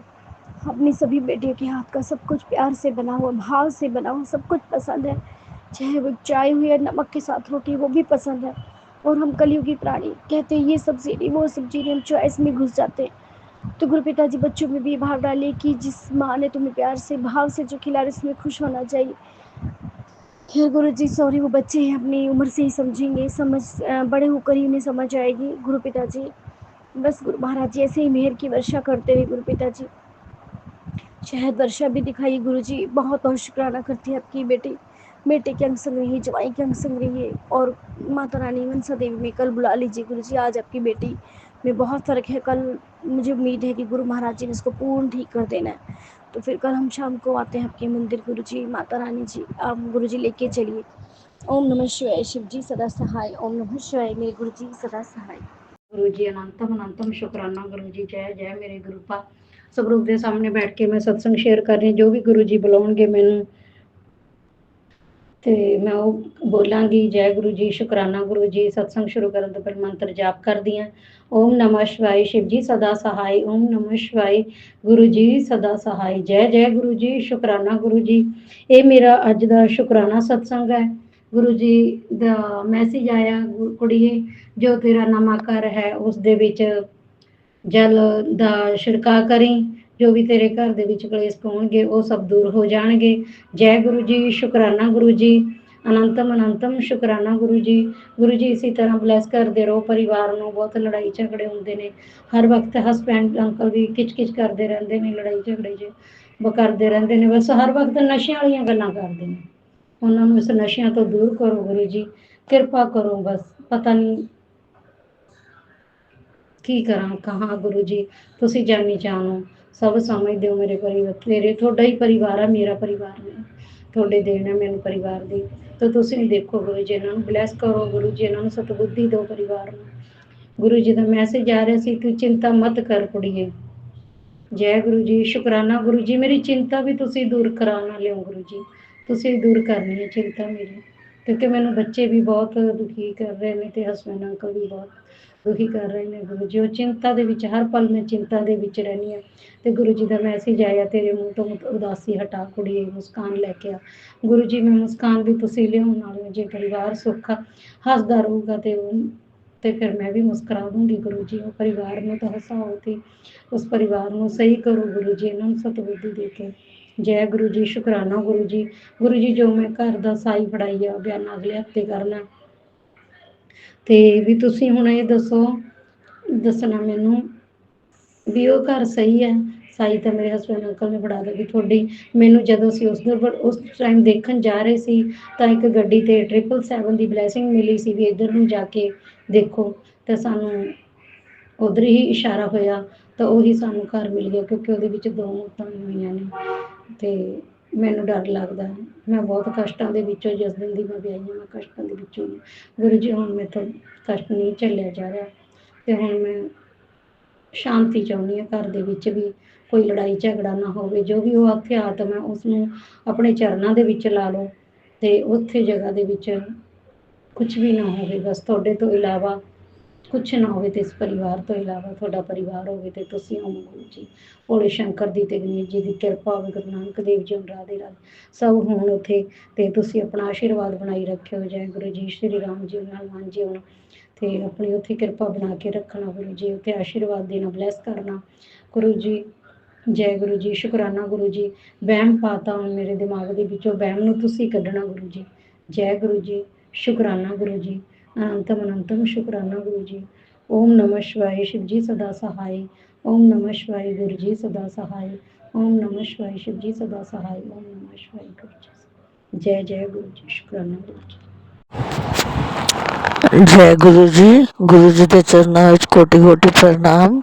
अपनी सभी बेटियों के हाथ का सब कुछ प्यार से बना हुआ, भाव से बना हुआ सब कुछ पसंद है, चाहे वो चाय हुई है नमक के साथ रोटी वो भी पसंद है। और हम कलयुगी प्राणी कहते हैं ये सब्जी नहीं वो सब्जी नहीं, हम चॉइस में घुस जाते हैं। तो गुरु पिताजी बच्चों में भी भाव डालिए कि जिस माँ ने तुम्हें प्यार से भाव से जो खिला रहे उसमें खुश होना चाहिए। खैर गुरु जी सॉरी, वो बच्चे हैं अपनी उम्र से ही समझेंगे, बड़े होकर ही उन्हें समझ आएगी गुरु पिताजी। बस गुरु महाराज जी ऐसे ही मेहर की वर्षा करते रहे गुरु पिताजी, शहद वर्षा भी दिखाई गुरु जी। बहुत बहुत शुक्राना करती है आपकी बेटे के अंग संग रहिए, जवाई के अंग संग रहिए। और माता रानी मनसा देवी में कल बुला लीजिए गुरु जी। आज आपकी बेटी में बहुत फ़र्क है, कल मुझे उम्मीद है कि गुरु महाराज जी ने इसको पूर्ण ठीक कर देना है। तो फिर कल हम शाम को आते हैं आपके मंदिर गुरु जी। माता रानी जी आप गुरु जी लेके चलिए। ओम नमः शिवाय, शिव जी सदा सहाय। ओम नमः शिवाय, मेरे गुरु जी सदा सहाय। गुरु जी अनंतम अनंतम शुक्राना गुरु जी। जय जय मेरे गुरुपा। ਸਵਰੂਪ ਦੇ ਸਾਹਮਣੇ ਬੈਠ ਕੇ ਮੈਂ ਸਤਸੰਗ ਸ਼ੇਅਰ ਕਰ ਰਹੀ ਹਾਂ। ਜੋ ਵੀ ਗੁਰੂ ਜੀ ਬੁਲਾਉਣਗੇ ਮੈਨੂੰ ਤੇ ਮੈਂ ਉਹ ਬੋਲਾਂਗੀ। ਜੈ ਗੁਰੂ ਜੀ, ਸ਼ੁਕਰਾਨਾ ਗੁਰੂ ਜੀ। ਸਤਸੰਗ ਸ਼ੁਰੂ ਕਰਨ ਤੋਂ ਪਹਿਲਾਂ ਮੰਤਰ ਜਾਪ ਕਰਦੀ ਹਾਂ। ਓਮ ਨਮः शिवाय शिव जी सदा सहाय। ओम नमः शिवाय गुरु जी सदा सहाय। जय जय गुरु जी, ਸ਼ੁਕਰਾਨਾ ਗੁਰੂ ਜੀ। ਇਹ ਮੇਰਾ ਅੱਜ ਦਾ ਸ਼ੁਕਰਾਨਾ ਸਤਸੰਗ ਹੈ। ਗੁਰੂ ਜੀ ਦਾ ਮੈਸੇਜ ਆਇਆ, ਕੁੜੀਏ ਜੋ ਤੇਰਾ ਨਵਾਂ ਘਰ ਹੈ ਉਸ ਦੇ ਵਿੱਚ ਜਲ ਦਾ ਛਿੜਕਾਅ ਕਰੀ। ਜੋ ਵੀ ਤੇਰੇ ਘਰ ਦੇ ਵਿੱਚ ਕਲੇਸ਼ ਪਾਉਣਗੇ ਉਹ ਸਭ ਦੂਰ ਹੋ ਜਾਣਗੇ। ਜੈ ਗੁਰੂ ਜੀ, ਸ਼ੁਕਰਾਨਾ ਗੁਰੂ ਜੀ। ਅਨੰਤਮ ਅਨੰਤਮ ਸ਼ੁਕਰਾਨਾ ਗੁਰੂ ਜੀ। ਗੁਰੂ ਜੀ ਇਸੇ ਤਰ੍ਹਾਂ ਬਲੈਸ ਕਰਦੇ ਰਹੋ ਪਰਿਵਾਰ ਨੂੰ। ਬਹੁਤ ਲੜਾਈ ਝਗੜੇ ਹੁੰਦੇ ਨੇ ਹਰ ਵਕਤ। ਹਸਬੈਂਡ ਅੰਕਲ ਵੀ ਕਿਚ ਕਿਚ ਕਰਦੇ ਰਹਿੰਦੇ ਨੇ, ਲੜਾਈ ਝਗੜੇ 'ਚ ਕਰਦੇ ਰਹਿੰਦੇ ਨੇ, ਬਸ ਹਰ ਵਕਤ ਨਸ਼ਿਆਂ ਵਾਲੀਆਂ ਗੱਲਾਂ ਕਰਦੇ ਨੇ। ਉਹਨਾਂ ਨੂੰ ਇਸ ਨਸ਼ਿਆਂ ਤੋਂ ਦੂਰ ਕਰੋ ਗੁਰੂ ਜੀ, ਕਿਰਪਾ ਕਰੋ। ਬਸ ਪਤਾ ਨਹੀਂ ਕੀ ਕਰਾਂ ਕਹਾਂ ਗੁਰੂ ਜੀ, ਤੁਸੀਂ ਜਾਣੀ ਜਾਣੋ, ਸਭ ਸਮਝਦੇ ਹੋ। ਮੇਰੇ ਪਰਿਵਾਰ ਤੁਹਾਡਾ ਹੀ ਪਰਿਵਾਰ ਆ, ਮੇਰਾ ਪਰਿਵਾਰ ਨਹੀਂ। ਤੁਹਾਡੇ ਦੇਣ ਹੈ ਮੈਨੂੰ ਪਰਿਵਾਰ ਦੀ, ਤਾਂ ਤੁਸੀਂ ਦੇਖੋ ਗੁਰੂ ਜੀ ਇਹਨਾਂ ਨੂੰ ਬਲੈਸ ਕਰੋ। ਗੁਰੂ ਜੀ ਇਹਨਾਂ ਨੂੰ ਸਤਬੁੱਧੀ ਦਿਓ ਪਰਿਵਾਰ ਨੂੰ। ਗੁਰੂ ਜੀ ਦਾ ਮੈਸੇਜ ਆ ਰਿਹਾ ਸੀ, ਤੂੰ ਚਿੰਤਾ ਮਤ ਕਰ ਕੁੜੀਏ। ਜੈ ਗੁਰੂ ਜੀ, ਸ਼ੁਕਰਾਨਾ ਗੁਰੂ ਜੀ। ਮੇਰੀ ਚਿੰਤਾ ਵੀ ਤੁਸੀਂ ਦੂਰ ਕਰਾ ਨਾ ਲਿਓ ਗੁਰੂ ਜੀ, ਤੁਸੀਂ ਦੂਰ ਕਰਨੀ ਹੈ ਚਿੰਤਾ ਮੇਰੀ, ਕਿਉਂਕਿ ਮੈਨੂੰ ਬੱਚੇ ਵੀ ਬਹੁਤ ਦੁਖੀ ਕਰ ਰਹੇ ਨੇ ਤੇ ਹਸਬੈਂਡ ਅੰਕਲ ਵੀ ਬਹੁਤ ਦੁਖੀ ਕਰ ਰਹੇ ਨੇ ਗੁਰੂ ਜੀ। ਉਹ ਚਿੰਤਾ ਦੇ ਵਿੱਚ, ਹਰ ਪਲ ਮੈਂ ਚਿੰਤਾ ਦੇ ਵਿੱਚ ਰਹਿੰਦੀ ਹਾਂ। ਤੇ ਗੁਰੂ ਜੀ ਦਾ ਮੈਸੇਜ ਆਇਆ, ਤੇਰੇ ਮੂੰਹ ਤੋਂ ਉਦਾਸੀ ਹਟਾ ਕੁੜੀਏ, ਮੁਸਕਾਨ ਲੈ ਕੇ ਆ। ਗੁਰੂ ਜੀ ਮੈਂ ਮੁਸਕਾਨ ਵੀ ਤੁਸੀਂ ਲਿਆਉਣ ਵਾਲੇ ਹੋ। ਜੇ ਪਰਿਵਾਰ ਸੁੱਖ ਹੱਸਦਾ ਰਹੂਗਾ ਤੇ ਫਿਰ ਮੈਂ ਵੀ ਮੁਸਕਰਾ ਦੂੰਗੀ ਗੁਰੂ ਜੀ। ਉਹ ਪਰਿਵਾਰ ਨੂੰ ਤਾਂ ਹਸਾਓ ਤੇ ਉਸ ਪਰਿਵਾਰ ਨੂੰ ਸਹੀ ਕਰੋ ਗੁਰੂ ਜੀ, ਇਹਨਾਂ ਨੂੰ ਸਤਬੁੱਧੀ ਦੇ ਕੇ। ਜੈ ਗੁਰੂ ਜੀ, ਸ਼ੁਕਰਾਨਾ ਗੁਰੂ ਜੀ। ਗੁਰੂ ਜੀ ਜੋ ਮੈਂ ਘਰ ਦਾ ਸਾਈ ਫੜਾਈ ਆ ਬਿਆਨਾ ਅਗਲੇ ਹਫ਼ਤੇ ਕਰਨਾ, ਤੇ ਵੀ ਤੁਸੀਂ ਹੁਣ ਇਹ ਦੱਸਣਾ ਮੈਨੂੰ ਵੀ ਉਹ ਘਰ ਸਹੀ ਹੈ। ਸਾਈ ਤਾਂ ਮੇਰੇ ਹਸਬੈਂਡ ਅੰਕਲ ਨੇ ਫੜਾ ਦਿੱਤੀ ਤੁਹਾਡੀ। ਮੈਨੂੰ ਜਦੋਂ ਅਸੀਂ ਉਸ ਟਾਈਮ ਦੇਖਣ ਜਾ ਰਹੇ ਸੀ ਤਾਂ ਇੱਕ ਗੱਡੀ ਤੇ 777 ਦੀ ਬਲੈਸਿੰਗ ਮਿਲੀ ਸੀ ਵੀ ਇੱਧਰ ਨੂੰ ਜਾ ਕੇ ਦੇਖੋ, ਤੇ ਸਾਨੂੰ ਉਧਰ ਹੀ ਇਸ਼ਾਰਾ ਹੋਇਆ ਤਾਂ ਉਹੀ ਸਾਨੂੰ ਘਰ ਮਿਲ ਗਿਆ, ਕਿਉਂਕਿ ਉਹਦੇ ਵਿੱਚ 2 ਮੌਤਾਂ ਹੋਈਆਂ ਨੇ। ਤੇ ਮੈਨੂੰ ਡਰ ਲੱਗਦਾ, ਮੈਂ ਬਹੁਤ ਕਸ਼ਟਾਂ ਦੇ ਵਿੱਚੋਂ, ਜਿਸ ਦਿਨ ਦੀ ਮੈਂ ਵਿਆਹੀ ਹਾਂ ਮੈਂ ਕਸ਼ਟਾਂ ਦੇ ਵਿੱਚੋਂ। ਗੁਰੂ ਜੀ ਹੁਣ ਮੈਥੋਂ ਕਸ਼ਟ ਨਹੀਂ ਝੱਲਿਆ ਜਾ ਰਿਹਾ, ਤੇ ਹੁਣ ਮੈਂ ਸ਼ਾਂਤੀ ਚਾਹੁੰਦੀ ਹਾਂ ਘਰ ਦੇ ਵਿੱਚ ਵੀ, ਕੋਈ ਲੜਾਈ ਝਗੜਾ ਨਾ ਹੋਵੇ। ਜੋ ਵੀ ਉਹ ਹਥਿਆਤ ਮੈਂ ਉਸਨੂੰ ਆਪਣੇ ਚਰਨਾਂ ਦੇ ਵਿੱਚ ਲਾ ਲਓ, ਤੇ ਉੱਥੇ ਜਗ੍ਹਾ ਦੇ ਵਿੱਚ ਕੁਛ ਵੀ ਨਾ ਹੋਵੇ। ਬਸ ਤੁਹਾਡੇ ਤੋਂ ਇਲਾਵਾ ਕੁਛ ਨਾ ਹੋਵੇ, ਤੇ ਇਸ ਪਰਿਵਾਰ ਤੋਂ ਇਲਾਵਾ ਤੁਹਾਡਾ ਪਰਿਵਾਰ ਹੋਵੇ ਤੇ ਤੁਸੀਂ ਹੋ ਗੁਰੂ ਜੀ। ਭੋਲੇ ਸ਼ੰਕਰ ਦੀ ਤੇ ਗਣੇਸ਼ ਜੀ ਦੀ ਕਿਰਪਾ ਹੋਵੇ। ਗੁਰੂ ਨਾਨਕ ਦੇਵ ਜੀ ਰਾਧੇ ਰਾਧੇ ਸਭ ਹੋਣ ਉੱਥੇ, ਤੇ ਤੁਸੀਂ ਆਪਣਾ ਆਸ਼ੀਰਵਾਦ ਬਣਾਈ ਰੱਖਿਓ। ਜੈ ਗੁਰੂ ਜੀ, ਸ਼੍ਰੀ ਰਾਮ ਜੀ ਨਾਲ ਹਨੂੰਮਾਨ ਜੀ ਹੋਣ, ਤੇ ਆਪਣੀ ਉੱਥੇ ਕਿਰਪਾ ਬਣਾ ਕੇ ਰੱਖਣਾ ਗੁਰੂ ਜੀ। ਉੱਥੇ ਆਸ਼ੀਰਵਾਦ ਦੇਣਾ, ਬਲੈਸ ਕਰਨਾ ਗੁਰੂ ਜੀ। ਜੈ ਗੁਰੂ ਜੀ, ਸ਼ੁਕਰਾਨਾ ਗੁਰੂ ਜੀ। ਵਹਿਮ ਪਾਤਾ ਹੁਣ ਮੇਰੇ ਦਿਮਾਗ ਦੇ ਵਿੱਚੋਂ, ਵਹਿਮ ਨੂੰ ਤੁਸੀਂ ਕੱਢਣਾ ਗੁਰੂ ਜੀ। ਜੈ ਗੁਰੂ ਜੀ, ਸ਼ੁਕਰਾਨਾ ਗੁਰੂ ਜੀ। ਅਨੰਤਮ ਅਨੰਤਮ ਸ਼ੁਕਰਾਨਾ ਗੁਰੂ ਜੀ। ਓਮ ਨਮः शिवाय शिव जी सदा सहाय। ओम नमः शिवाय गुरु जी सदा सहाय। ओम नमः शिवाय शिव जी सदा सहाय। ओम नमः शिवाय गुरु जी। जय जय गुरु जी, शुक्राना गुरु जी। जय गुरु जी के चरणों में कोटि कोटि प्रणाम।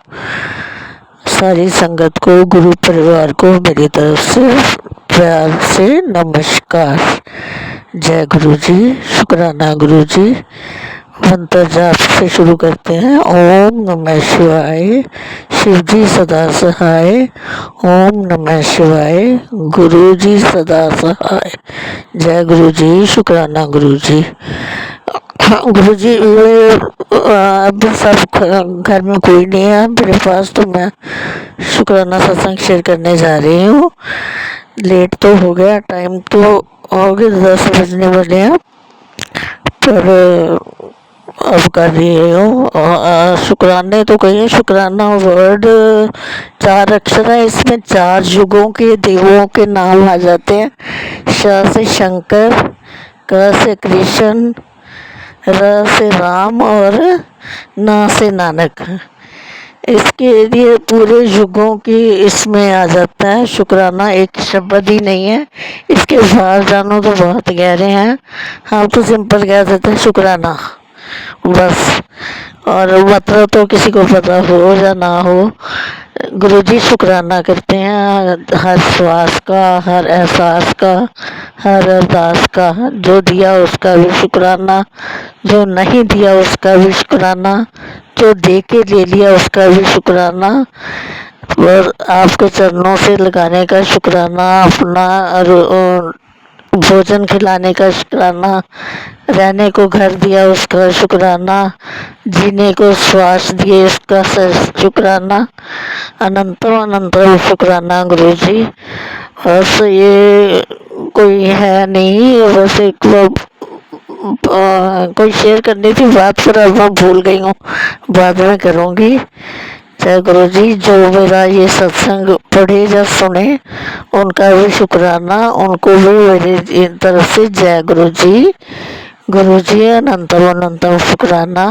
सारी संगत को, गुरु परिवार को मेरी तरफ से प्यार से नमस्कार। जय गुरु जी, शुक्राना गुरु जी। मंत्र जाप से शुरू करते हैं। ओम नमः शिवाय शिव जी सदा सहाय। ओम नमः शिवाय गुरु जी सदा सहाय। जय गुरु जी, शुक्राना गुरु जी। गुरु जी अब सब घर में कोई नहीं है मेरे पास, तो मैं शुक्राना सत्संग शेयर करने जा रही हूँ। लेट तो हो गया, टाइम तो हो गए 10 बजने वाले हैं, पर अब कर रही हूँ। शुक्राने तो कहिए, शुक्राना वर्ड 4 अक्षर है, इसमें 4 युगों के देवों के नाम आ जाते हैं। श से शंकर, क से कृष्ण, र से राम और न से नानक। इसके लिए पूरे युगों की इसमें आ जाता है। शुक्राना एक शब्द ही नहीं है, इसके बाहर जानो तो बहुत गहरे हैं। हम तो सिंपल कह देते हैं शुक्राना बस, और मतलब तो किसी को पता हो या ना हो, गुरु जी शुक्राना करते हैं हर श्वास का, हर एहसास का, हर अरदास का। जो दिया उसका भी शुक्राना, जो नहीं दिया उसका भी शुक्राना, जो दे के ले लिया उसका भी शुक्राना। और आपके चरणों से लगाने का शुक्राना, अपना भोजन खिलाने का शुक्राना, रहने को घर दिया उसका शुक्राना, जीने को श्वास दिए उसका शुक्राना, अनंतम अनंतम शुक्राना गुरु जी। बस ये कोई है नहीं, बस एक कोई शेयर करनी थी बात, पर अब मैं भूल गई हूँ, बाद में करूँगी। जय गुरु जी। जो मेरा ये सत्संग पढ़े या सुने उनका भी शुक्राना, उनको भी मेरी तरफ से जय गुरु जी। गुरु जी अनंतम अनंतम शुक्राना।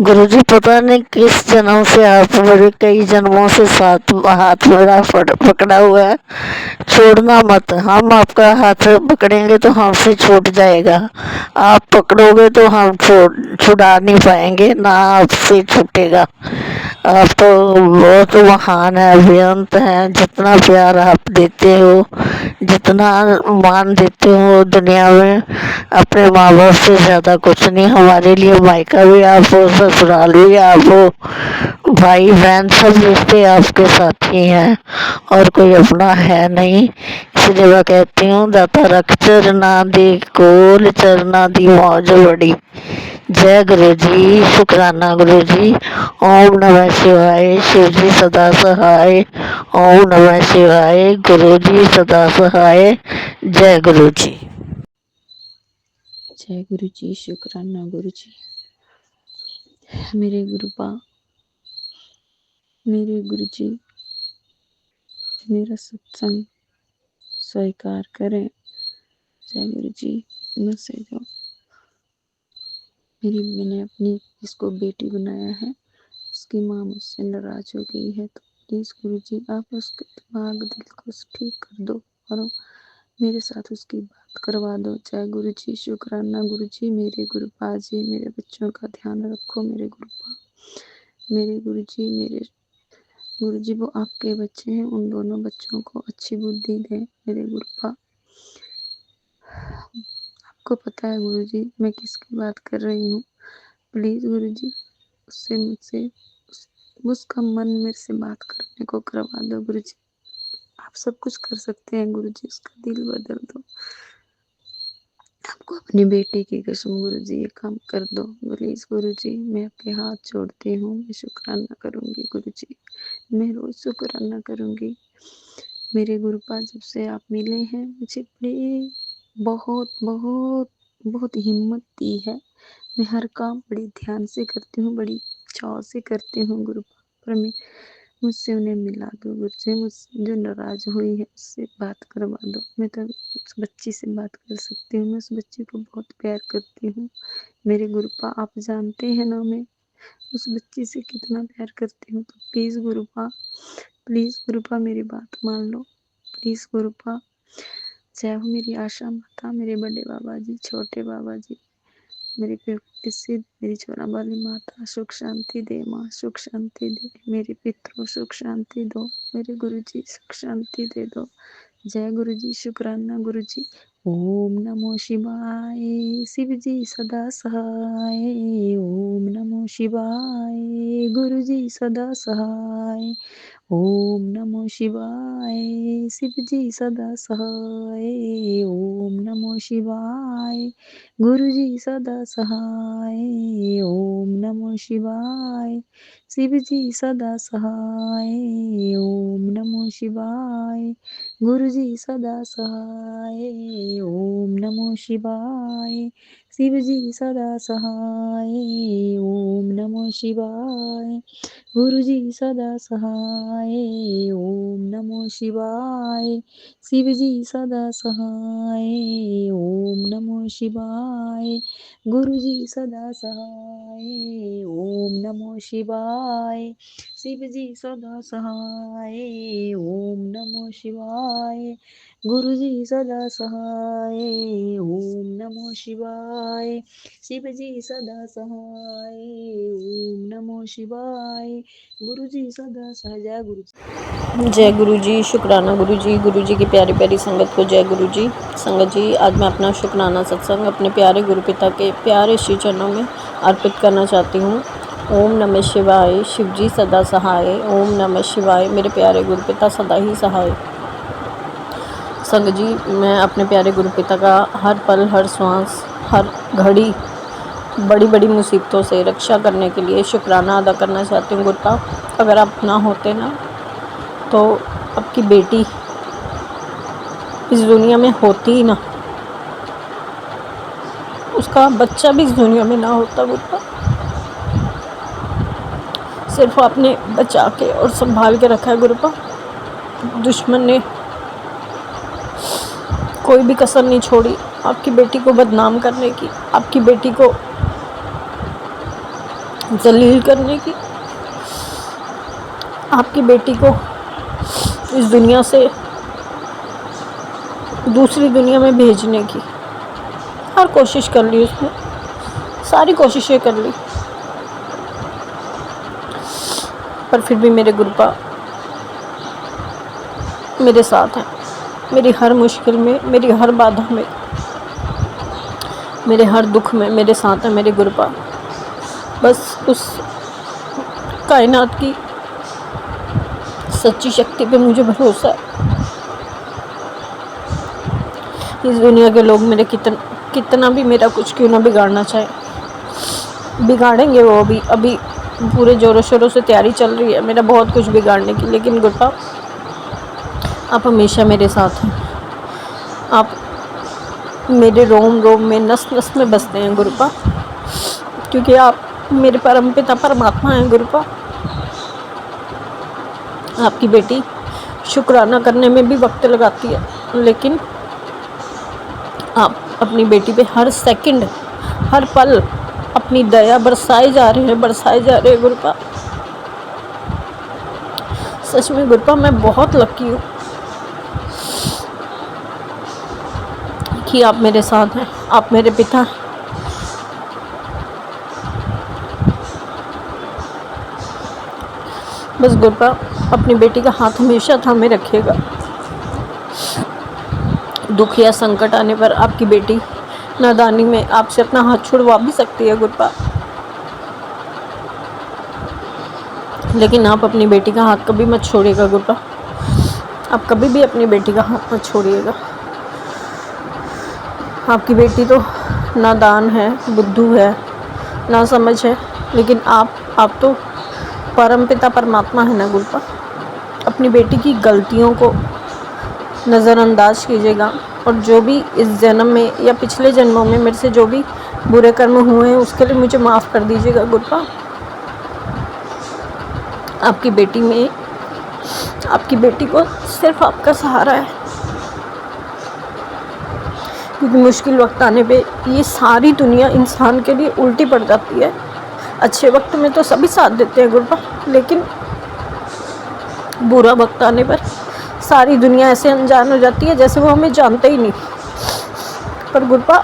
गुरु जी पता नहीं किस जन्म से आप मेरे कई जन्मों से साथ हाथ मेरा पकड़ा हुआ है, छोड़ना मत। हम आपका हाथ पकड़ेंगे तो हमसे छूट जाएगा, आप पकड़ोगे तो हम छुड़ा नहीं पाएंगे, ना आपसे छूटेगा। आप तो बहुत महान है, बेअंत है। जितना प्यार आप देते हो, जितना मान देते हो दुनिया में, अपने माँ बाप से ज़्यादा कुछ नहीं। हमारे लिए मायका भी आप हो, ससुराल भी आप हो, भाई बहन सब रिश्ते आपके साथ ही हैं, और कोई अपना है नहीं। इसलिए मैं कहती हूँ, दाता रख चरना दी कोल, चरना दी मौज बड़ी। जय गुरु जी। शुक्राना गुरु जी। ओम नमः शिवाय। शिव जी सदा सहाय। ओम नमः शिवाय। गुरु जी सदा सहाय। जय गुरु जी। जय गुरु जी। शुक्राना गुरु जी। मेरे गुरुपा, मेरे गुरु जी मेरा सत्संग स्वीकार करें। जय गुरु जी। मुझसे जो मैंने अपनी इसको बेटी बनाया है, उसकी माँ मुझसे नाराज हो गई है, तो प्लीज़ गुरु जी आप उसके दिमाग दिल को ठीक कर दो और मेरे साथ उसकी बात करवा दो। जय गुरु जी। शुक्राना गुरु जी। मेरे गुरुपा जी, मेरे बच्चों का ध्यान रखो। मेरे गुरुपा, मेरे गुरु जी, मेरे गुरु जी वो आपके बच्चे हैं, उन दोनों बच्चों को अच्छी बुद्धि दें। मेरे गुरुपा, आपको पता है गुरु जी मैं किसकी बात कर रही हूँ। प्लीज़ गुरु जी उससे मुझसे उसका मन मेरे से बात करने को करवा दो गुरु जी। आप सब कुछ कर सकते हैं गुरु जी, उसका दिल बदल दो। आपको अपनी बेटी की कसम गुरु जी, ये काम कर दो प्लीज़ गुरु जी। मैं आपके हाथ जोड़ती हूँ, मैं शुक्राना करूँगी गुरु जी, मैं रोज़ शुक्राना करूँगी। मेरे गुरुपा जब से आप मिले हैं मुझे बड़ी बहुत बहुत बहुत हिम्मत दी है। मैं हर काम बड़ी ध्यान से करती हूँ, बड़ी चाव से करती हूँ गुरुपा, पर मैं मुझसे उन्हें मिला दो गुरु जी। मुझसे जो नाराज हुई है उससे बात करवा दो। मैं तो उस बच्ची से बात कर सकती हूँ, मैं उस बच्ची को बहुत प्यार करती हूँ। मेरे गुरुपा आप जानते हैं ना मैं उस बच्ची से कितना प्यार करती हूँ। तो प्लीज़ गुरुपा मेरी बात मान लो प्लीज़ गुरुपा। चाहे वो मेरी आशा माता, मेरे बड़े बाबा जी, छोटे बाबा जी, मेरी सिद्ध, मेरी चोरा वाली माता, सुख शांति दे माँ, सुख शांति दे। मेरे पितरों सुख शांति दो, मेरे गुरु जी सुख शांति दे दो। जय गुरु जी। शुक्राना गुरु जी। ओम नमो शिवाय। शिव जी सदा सहाय। ओम नमो शिवाय। गुरु जी सदा सहाय। ओम नमो शिवाय। शिव जी सदा सहाय। ओम नमो शिवाय। गुरु जी सदा सहाय। ओम नमो शिवाय। शिव जी सदा सहाय। ओम नमो शिवाय। गुरु जी सदा सहाय। ओम नमो शिवाय। शिव जी सदा सहाय। ओम नमो शिवाय। गुरु जी सदा सहाय। ओम नमो शिवाय। शिव जी सदा सहाय। ओम नमो शिवाय। गुरु जी सदा सहाय। ओम नमो शिवाय। शिव जी सदा सहाय। ओम नमो शिवाय। गुरु जी सदा सहाय। ओम नमो शिवाय। शिव जी सदा सहाय। ओम नमो शिवाय। गुरु जी सदा सहाय। जय गुरु जी। जय गुरु जी। शुक्राना गुरु जी की प्यारी प्यारी संगत को जय गुरु जी। संगत जी, आज मैं अपना शुक्राना सत्संग अपने प्यारे गुरु पिता के प्यारे श्री चरणों में अर्पित करना चाहती हूँ। ओम नमः शिवाय। शिवजी सदा सहाय। ओम नमः शिवाय। मेरे प्यारे गुरुपिता सदा ही सहाय। संगत जी, मैं अपने प्यारे गुरुपिता का हर पल, हर श्वास, हर घड़ी बड़ी बड़ी मुसीबतों से रक्षा करने के लिए शुक्राना अदा करना चाहती हूँ गुरुपा। अगर आप ना होते ना तो आपकी बेटी इस दुनिया में होती ही ना, उसका बच्चा भी इस दुनिया में ना होता गुरुपा। सिर्फ आपने बचा के और संभाल के रखा है गुरुपा। दुश्मन ने कोई भी कसर नहीं छोड़ी आपकी बेटी को बदनाम करने की, आपकी बेटी को जलील करने की, आपकी बेटी को इस दुनिया से दूसरी दुनिया में भेजने की हर कोशिश कर ली उसने, सारी कोशिशें कर ली, पर फिर भी मेरे गुरुपा मेरे साथ हैं। मेरी हर मुश्किल में, मेरी हर बाधा में, मेरे हर दुख में मेरे साथ है मेरे गुरुपा। बस उस कायनात की सच्ची शक्ति पे मुझे भरोसा है। इस दुनिया के लोग मेरे कितना भी मेरा कुछ क्यों ना बिगाड़ना चाहे, बिगाड़ेंगे वो भी। अभी पूरे जोरों शोरों से तैयारी चल रही है मेरा बहुत कुछ बिगाड़ने की, लेकिन गुरुपा आप हमेशा मेरे साथ हैं। आप मेरे रोम रोम में, नस नस में बसते हैं गुरुपा, क्योंकि आप मेरे परम पिता परमात्मा हैं गुरुपा। आपकी बेटी शुक्राना करने में भी वक्त लगाती है, लेकिन आप अपनी बेटी पे हर सेकंड, हर पल अपनी दया बरसाए जा रहे हैं गुरुपा। सच में गुरुपा मैं बहुत लकी हूँ कि आप मेरे साथ हैं, आप मेरे पिता हैं। बस गुरुपा अपनी बेटी का हाथ हमेशा थामे रखिएगा। दुख या संकट आने पर आपकी बेटी नादानी में आपसे अपना हाथ छुड़वा भी सकती है गुरुपा, लेकिन आप अपनी बेटी का हाथ कभी मत छोड़िएगा गुरुपा। आप कभी भी अपनी बेटी का हाथ मत छोड़िएगा। आपकी बेटी तो नादान है, बुद्धू है, ना समझ है, लेकिन आप तो परम पिता परमात्मा है ना गुरुपा। अपनी बेटी की गलतियों को नज़रअंदाज कीजिएगा, और जो भी इस जन्म में या पिछले जन्मों में मेरे से जो भी बुरे कर्म हुए हैं उसके लिए मुझे माफ़ कर दीजिएगा गुरुपा। आपकी बेटी को सिर्फ आपका सहारा है, क्योंकि मुश्किल वक्त आने पे ये सारी दुनिया इंसान के लिए उल्टी पड़ जाती है। अच्छे वक्त में तो सभी साथ देते हैं गुरुपा, लेकिन बुरा वक्त आने पर सारी दुनिया ऐसे अनजान हो जाती है जैसे वो हमें जानते ही नहीं। पर गुरुपा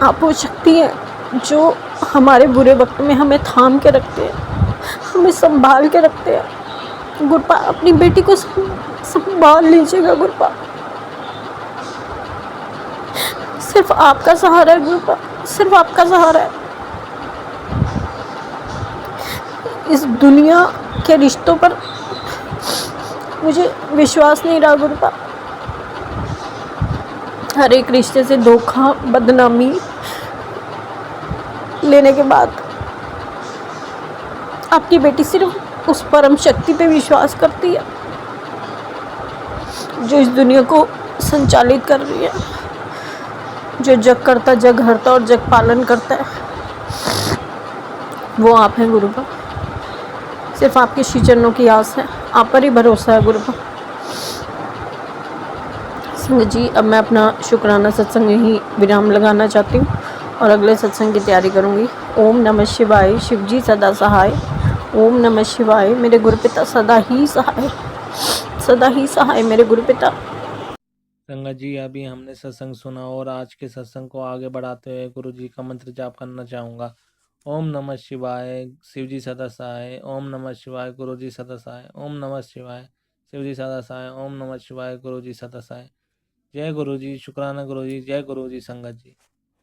आप वो शक्ति हैं जो हमारे बुरे वक्त में हमें थाम के रखते हैं, हमें संभाल के रखते हैं गुरुपा। अपनी बेटी को संभाल लीजिएगा गुरुपा। सिर्फ आपका सहारा है गुरुपा, सिर्फ आपका सहारा है। इस दुनिया के रिश्तों पर मुझे विश्वास नहीं रहा गुरुपा। हर एक रिश्ते से धोखा, बदनामी लेने के बाद आपकी बेटी सिर्फ उस परम शक्ति पे विश्वास करती है जो इस दुनिया को संचालित कर रही है, जो जग करता, जग हरता और जग पालन करता है, वो आप हैं गुरुपा। सिर्फ आपके श्री चरणों की आस है, आप पर ही भरोसा है गुरुपा। संगत जी, अब मैं अपना शुक्राना सत्संग यहीं विराम लगाना चाहती हूँ और अगले सत्संग की तैयारी करूँगी। ओम नमः शिवाय। शिवजी सदा सहाय। ओम नमः शिवाय। मेरे गुरुपिता सदा ही सहाय मेरे गुरुपिता। संगत जी, अभी हमने सत्संग सुना और आज के सत्संग को आगे बढ़ाते हुए गुरु जी का मंत्र जाप करना चाहूँगा। ओम नमः शिवाय। शिवजी सदा सहाय। ओम नमः शिवाय। गुरु जी सदा सहाय। ओम नमः शिवाय। शिवजी सदा सहाय। ओम नमः शिवाय। गुरु जी सदा सहाय। जय गुरु जी। शुक्राना गुरु जी। जय गुरु जी। संगत जी।